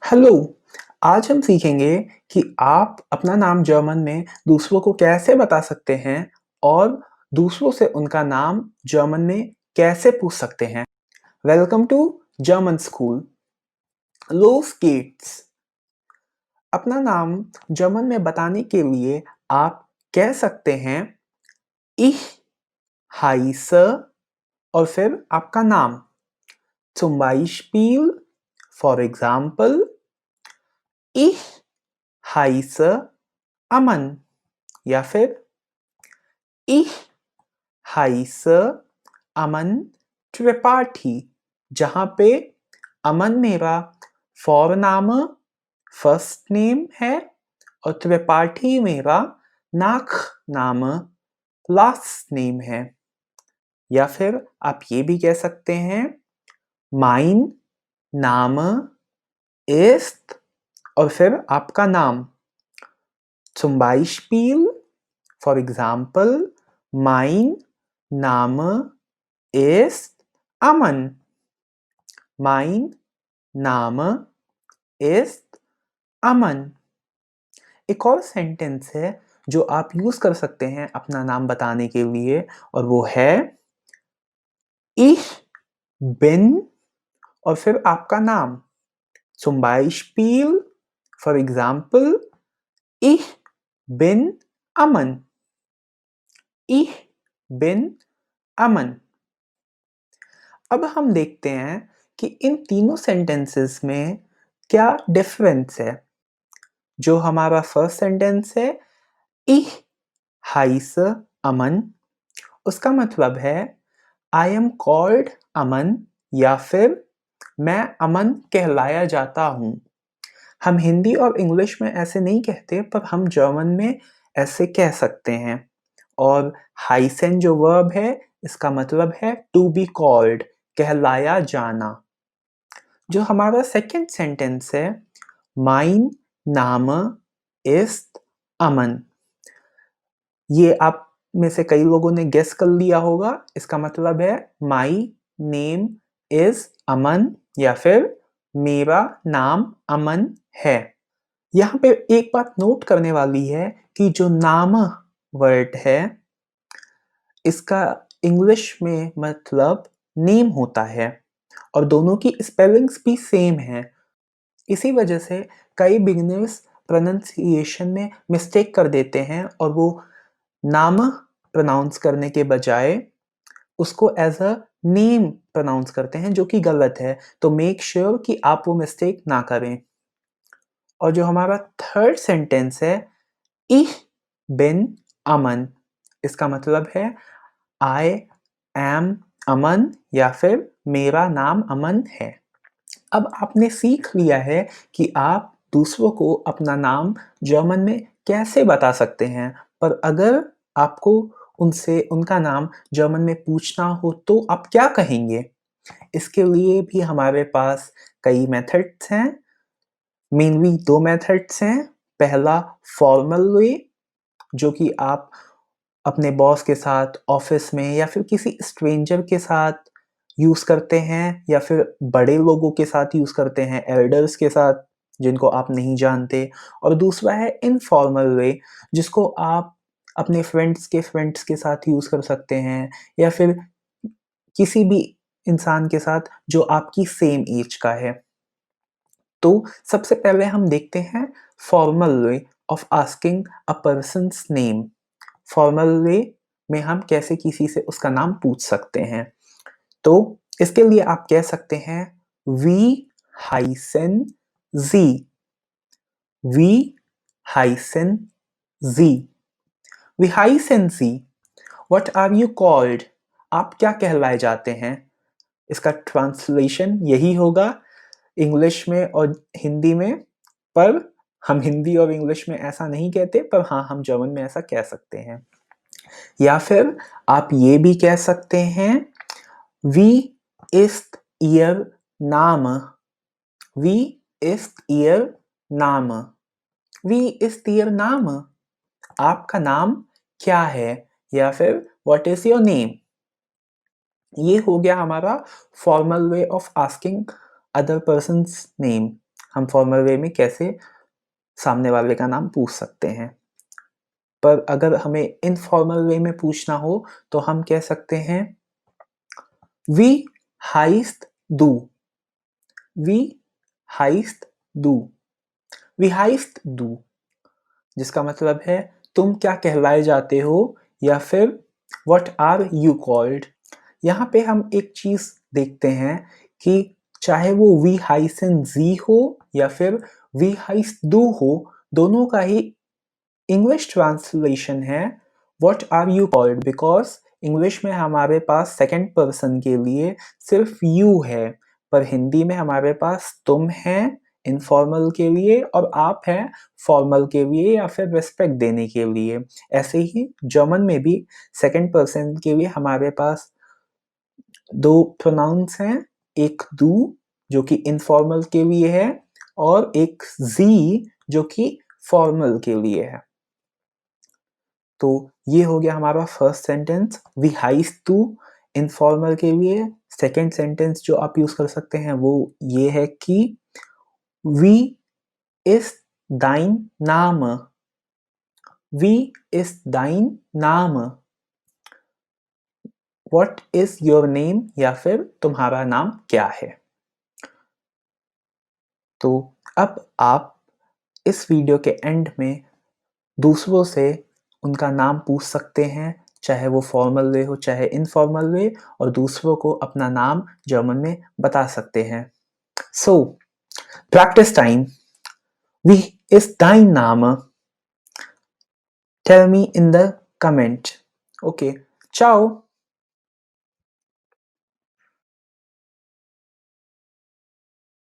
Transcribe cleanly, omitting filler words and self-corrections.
Hello. आज हम सीखेंगे कि आप अपना नाम जर्मन में दूसरों को कैसे बता सकते हैं और दूसरों से उनका नाम जर्मन में कैसे पूछ सकते हैं। Welcome to German school. लोस गेट्स। अपना नाम जर्मन में बताने के लिए आप कह सकते हैं ich heiße और फिर आपका नाम। zum Beispiel, for example, ich heiße अमन या फिर ich heiße अमन त्रिपाठी, जहां पे अमन मेरा फॉरनाम फर्स्ट नेम है और त्रिपाठी मेरा नाक नाम लास्ट नेम है। या फिर आप ये भी कह सकते हैं mein Name ist और फिर आपका नाम। zum Beispiel, for example, mein Name ist Aman. mein Name ist अमन। एक और सेंटेंस है जो आप यूज कर सकते हैं अपना नाम बताने के लिए और वो है ich bin और फिर आपका नाम। zum Beispiel, for example, ich bin Aman. ich bin अमन। अब हम देखते हैं कि इन तीनों सेंटेंसेस में क्या डिफरेंस है। जो हमारा फर्स्ट सेंटेंस है ich heiße अमन, उसका मतलब है आई एम कॉल्ड अमन या फिर मैं अमन कहलाया जाता हूँ। हम हिंदी और इंग्लिश में ऐसे नहीं कहते पर हम जर्मन में ऐसे कह सकते हैं। और हाइसन जो वर्ब है इसका मतलब है टू बी कॉल्ड, कहलाया जाना। जो हमारा सेकंड सेंटेंस है mein Name ist अमन, ये आप में से कई लोगों ने गेस कर लिया होगा। इसका मतलब है my name is अमन या फिर मेरा नाम अमन है। यहाँ पे एक बात नोट करने वाली है कि जो नाम वर्ड है इसका इंग्लिश में मतलब नेम होता है और दोनों की स्पेलिंग्स भी सेम है। इसी वजह से कई बिगिनर्स प्रोनाउंसिएशन में मिस्टेक कर देते हैं और वो नाम प्रोनाउंस करने के बजाय उसको एज अ नेम प्रोनाउंस करते हैं, जो कि गलत है। तो मेक श्योर कि आप वो मिस्टेक ना करें। और जो हमारा थर्ड सेंटेंस है ich bin अमन, इसका मतलब है I am अमन या फिर मेरा नाम अमन है। अब आपने सीख लिया है कि आप दूसरों को अपना नाम जर्मन में कैसे बता सकते हैं, पर अगर आपको उनसे उनका नाम जर्मन में पूछना हो तो आप क्या कहेंगे? इसके लिए भी हमारे पास कई मेथड्स हैं। मेनली दो मेथड्स हैं। पहला फॉर्मल वे, जो कि आप अपने बॉस के साथ ऑफिस में या फिर किसी स्ट्रेंजर के साथ यूज़ करते हैं या फिर बड़े लोगों के साथ यूज़ करते हैं, एल्डर्स के साथ जिनको आप नहीं जानते। और दूसरा है इनफॉर्मल वे, जिसको आप अपने फ्रेंड्स के साथ यूज़ कर सकते हैं या फिर किसी भी इंसान के साथ जो आपकी सेम एज का है। तो सबसे पहले हम देखते हैं formal way of asking a persons name. Formal way में हम कैसे किसी से उसका नाम पूछ सकते हैं। तो इसके लिए आप कह सकते हैं वी हाइसन जी। वी हाइसन जी। वी हाइसन जी, व्हाट आर यू कॉल्ड? आप क्या कहलाए जाते हैं? इसका ट्रांसलेशन यही होगा इंग्लिश में और हिंदी में, पर हम हिंदी और इंग्लिश में ऐसा नहीं कहते, पर हाँ हम जर्मन में ऐसा कह सकते हैं। या फिर आप ये भी कह सकते हैं wie ist ihr Name? Wie ist ihr Name? Wie ist ihr Name? आपका नाम क्या है? या फिर what is your name? ये हो गया हमारा formal way of asking other persons name. हम फॉर्मल वे में कैसे सामने वाले का नाम पूछ सकते हैं। पर अगर हमें इनफॉर्मल वे में पूछना हो तो हम कह सकते हैं Wie heißt du? Wie heißt du? Wie heißt du? जिसका मतलब है तुम क्या कहलाए जाते हो या फिर व्हाट आर यू कॉल्ड। यहाँ पे हम एक चीज देखते हैं कि चाहे वो वी हाइसन जी हो या फिर वी हाइस डू हो, दोनों का ही इंग्लिश ट्रांसलेशन है what are you called, because English में हमारे पास सेकंड पर्सन के लिए सिर्फ यू है, पर हिंदी में हमारे पास तुम है इनफॉर्मल के लिए और आप हैं फॉर्मल के लिए या फिर रिस्पेक्ट देने के लिए। ऐसे ही जर्मन में भी सेकंड पर्सन के लिए हमारे पास दो प्रोनाउंस हैं, एक दू जो कि इनफॉर्मल के लिए है और एक जी जो कि फॉर्मल के लिए है। तो ये हो गया हमारा फर्स्ट सेंटेंस वी हाइस्ट टू इनफॉर्मल के लिए। सेकंड सेंटेंस जो आप यूज कर सकते हैं वो ये है कि वी इज दाइन नाम। वी इज दाइन नाम, व्हाट इज योर नेम या फिर तुम्हारा नाम क्या है। तो अब आप इस वीडियो के एंड में दूसरों से उनका नाम पूछ सकते हैं, चाहे वो फॉर्मल वे हो चाहे इनफॉर्मल वे, और दूसरों को अपना नाम जर्मन में बता सकते हैं। So practice time. Wie ist dein Name? Tell me in the comment. Okay, ciao.